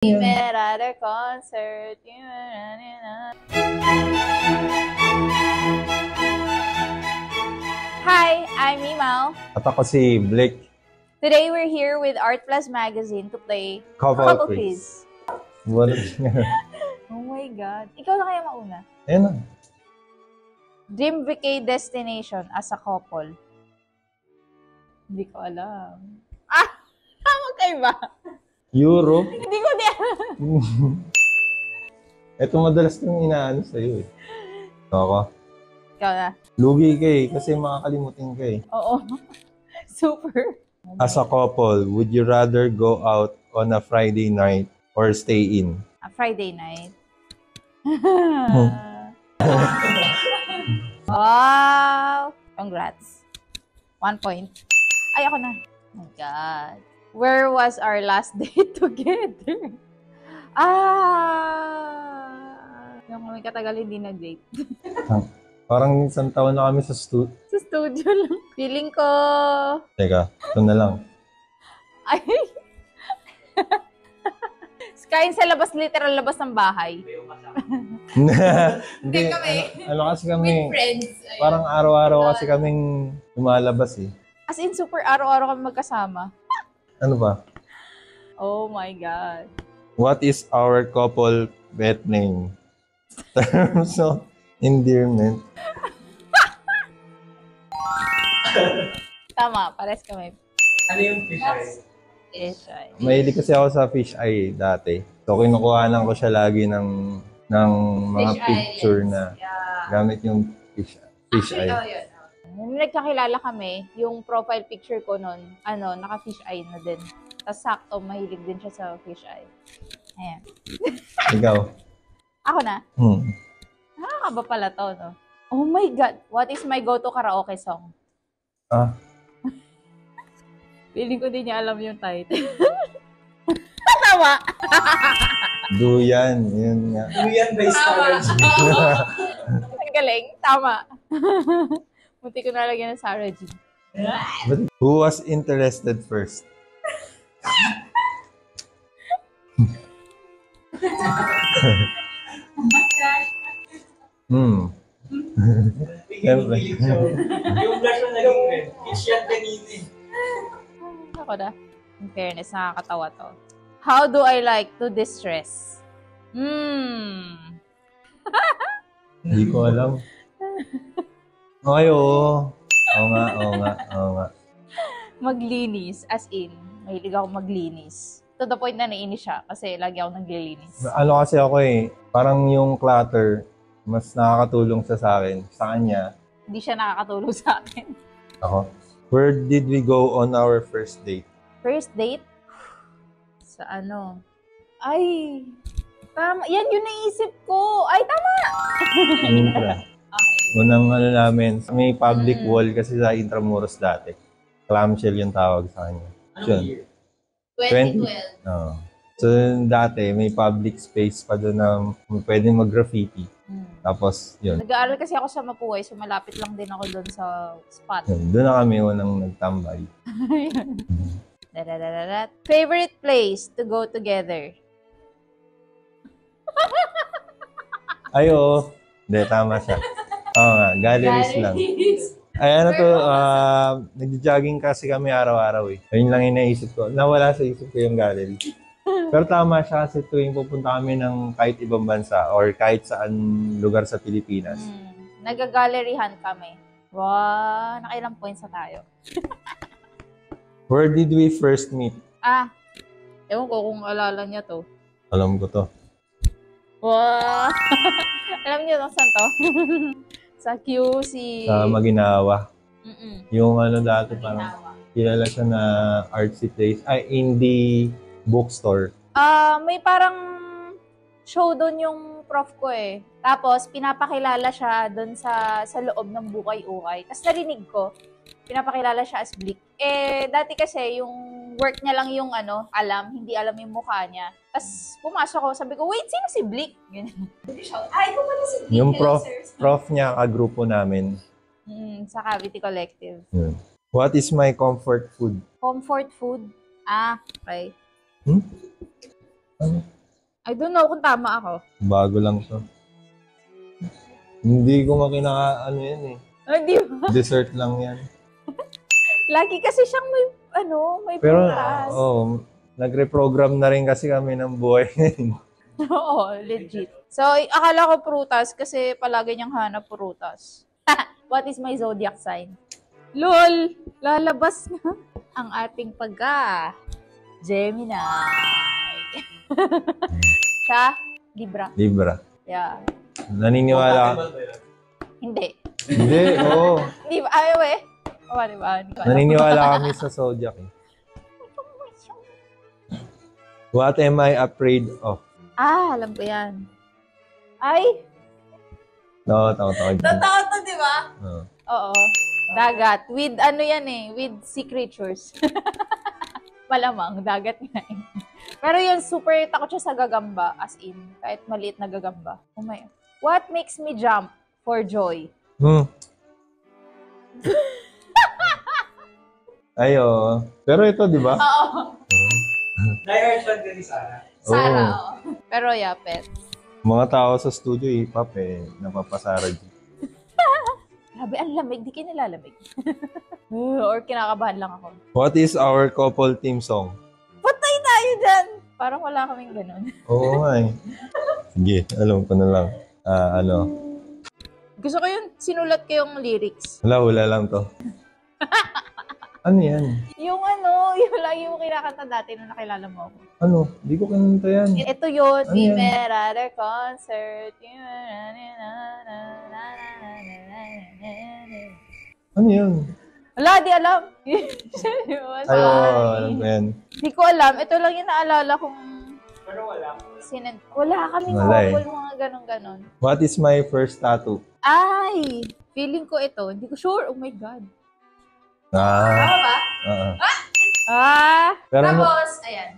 Met at a concert. Hi, I'm Mimaw. At ako si Blake. Today we're here with Art Plus Magazine to play Couple Quiz. What? Oh my God. Ikaw na kaya mauna? Ayan na. Dream vacay destination as a couple. Hindi ko alam. Magkaiba. Europe? Hindi ko di alam. Ito madalas nang inaano sa'yo eh. Ako. Ikaw na. Lugi ka eh, kasi makakalimutin ka eh. Oo. Super. As a couple, would you rather go out on a Friday night or stay in? A Friday night. Wow! Congrats. 1 point. Ay, ako na. Oh my God. Where was our last date together? Yung kami katagal hindi nag-date. Parang isang taon na kami sa Sa studio lang. Feeling ko... Teka, ito na lang. Ay! Kain sa labas, literal labas ng bahay. Hindi, ano kasi kami, With friends. Ayun. parang araw-araw kasi kaming lumalabas eh. As in, super araw-araw kami magkasama. Ano ba? Oh my God. What is our couple pet name? Terms of endearment. Tama, pares kami. Ano yung fish eye? Fish eye. Mahilig kasi ako sa fish eye dati. So, kinukuhanan ko siya lagi ng mga Fish eye, picture yes. na Yeah. gamit yung fish Actually, eye. oh, yun. Nung nagkakilala kami, yung profile picture ko nun, naka-fish eye na din. Tapos sakto, mahilig din siya sa fish eye. Ayan. Ikaw? Ako na. Nakakaba pala to, no? Oh my God! What is my go-to karaoke song? Ah, Feeling ko din niya alam yung title. Tawa! Duyan. Yun nga. Duyan by Sarah G. Ang galing. Tama. Munti ko nalagyan ng Sarah G. But who was interested first? Siyempre. Yung blush na naging red. Fish yan kanina eh. Ako na. In fairness, nakakatawa to. How do I like to distress? Hindi ko alam. Okay, oo. Oo nga. Maglinis. As in, mahilig ako maglinis. To the point na nainis siya kasi lagi ako naglilinis. Ano kasi ako eh, parang yung clutter, mas nakakatulong sa akin. Sa kanya, Hindi siya nakakatulong sa akin. ako. Where did we go on our first date? First date? Sa ano? Ay! Tama. Yan yung naisip ko. Ay, tama! Intra. Okay. Unang namin, may public wall kasi sa Intramuros dati. Clamshell yung tawag sa kanya. Anong Yun. year? 20. 2012. Oo. So, dati, may public space pa doon na pwedeng mag-graffiti. Tapos, yun. Nag-aaral kasi ako sa Mapuay, so malapit lang din ako doon sa spot. Doon na kami unang nagtambay. Dadadadadat. Favorite place to go together? Ay, oo. Hindi, tama siya. Oo nga, galleries lang. Ay, ano to, nag-jogging kasi kami araw-araw eh. Ayun lang yung naisip ko. Nawala sa isip ko yung gallery. Pero tama siya kasi tuwing pupunta kami ng kahit ibang bansa or kahit saan lugar sa Pilipinas. Nag-galleryhan kami. Wow, nakailang points na tayo. Where did we first meet? Ewan ko kung alala niya to. Alam ko to. Wow! Alam niyo saan to? Sa QC. Sa Maginawa. Mm-mm. Yung ano dati parang kilala siya na artsy place. Ay, indie bookstore. May parang show doon yung prof ko eh. Tapos, pinapakilala siya doon sa loob ng Bukay-Ukay. Tapos narinig ko, pinapakilala siya as Blick. Dati kasi yung work niya lang yung alam, hindi alam yung mukha niya. Tapos pumasok ako, sabi ko, wait, sino si Blick? Ganyan. Ay, kung wala si Blick. Yung Hello, prof, sir. prof niya, kagrupo namin. Sa Cavity Collective. Yun. What is my comfort food? Comfort food? Okay. I don't know kung tama ako. Bago lang to. Hindi ko ano yan eh. Hindi ba? Dessert lang yan. Lagi kasi siyang may Pero, prutas. nagre-program na rin kasi kami ng buhay ngayon. Oo, legit. So, akala ko prutas kasi palagi niyang hanap prutas. What is my zodiac sign? LOL! Lalabas na ang ating Gemini. Siya? Libra. Libra. Yeah. Naniniwala ka? Hindi. Hindi, oo. Di ba? Ayaw eh. Oo, di ba? Hindi ko alam. Naniniwala kami sa zodiac eh. What am I afraid of? Alam ko yan. Ay! Totoo. Totoo to, di ba? Oo. Oo. Dagat. With yan eh. With sea creatures. Malamang. Dagat nga eh. Pero yun, super takot siya sa gagamba. As in, kahit maliit na gagamba. Oh my. What makes me jump for joy? Ayo. Pero ito, di ba? Oo. Die-hard fan ka ni Sarah. Sarah, oo. Pero yeah, pet. Mga tao sa studio, hip-hop eh, napapasara dyan. Grabe, ang lamig. Di kayo nilalamig. Or kinakabahan lang ako. What is our couple team song? Patay tayo dyan! Parang wala kaming ganun. Oo nga eh. Sige, alam ko na lang. Gusto ko yung sinulat ko yung lyrics. Wala lang to. Ano yan? Yung lagi mo kinakanta dati nung nakilala mo ako. Ano? Di ko kinanta yan. Ito yun, Ano we yan? met at our concert. Ano yun? Wala, di alam. Ayo, alam ko yan. Di ko alam. Ito lang yung naalala kong Pero wala. wala kaming Wala eh. couple, mga ganon-ganon. What is my first tattoo? Ay! Feeling ko ito. Hindi ko sure. Oh my God. Ah, Tama ba? oo. Pero Tapos, ayan.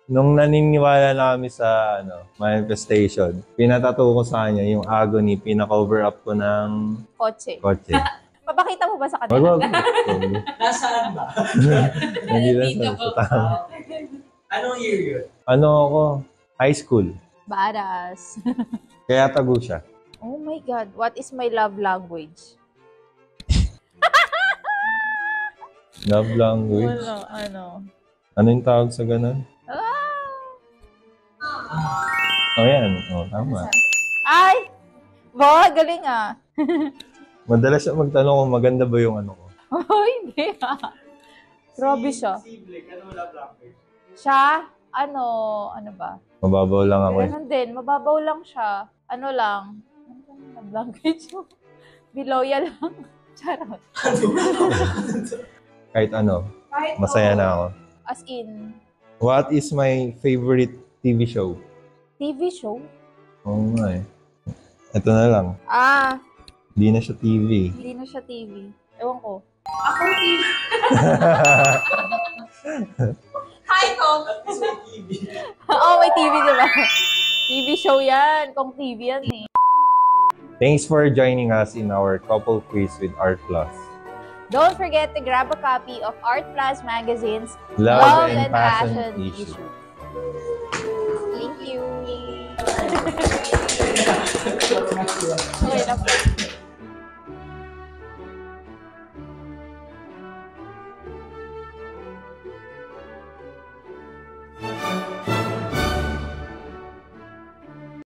nung naniniwala na kami sa manifestation, pinatato ko sa kanya yung agony, pina-cover up ko ng Kotse. kotse. Papakita mo ba sa Wag, kanila? wag. Nasaan ba? Hindi lang sa tama. Anong year yun? Ano ako? High school. Badass. Kaya tago siya. Oh my God. What is my love language? Love language. Wala, Ano yung tawag sa ganun? Oh, yan. Oh, tama. Ay! Galing ah. Madalas siya magtanong kung maganda ba yung ano ko. Oh, hindi ah. Grabe siya. Si Blake, ano love language? Siya, ano ba? Mababaw lang ako eh. Ganun din, mababaw lang siya. Ano lang? Ano bang love language mo? Biloya lang. Charot. Kahit ano, Kahit masaya na ako. As in, What is my favorite TV show? TV show? Oo nga eh. Ito na lang. Di na siya TV. Hindi na siya TV. Ewan ko. Ako TV. Hi, Kong. At least may TV. Oo, may TV, diba? TV show yan. Kong TV yan eh. Thanks for joining us in our couple quiz with Art Plus. Don't forget to grab a copy of Art Plus Magazine's Love and Passion Issue. Thank you. Okay,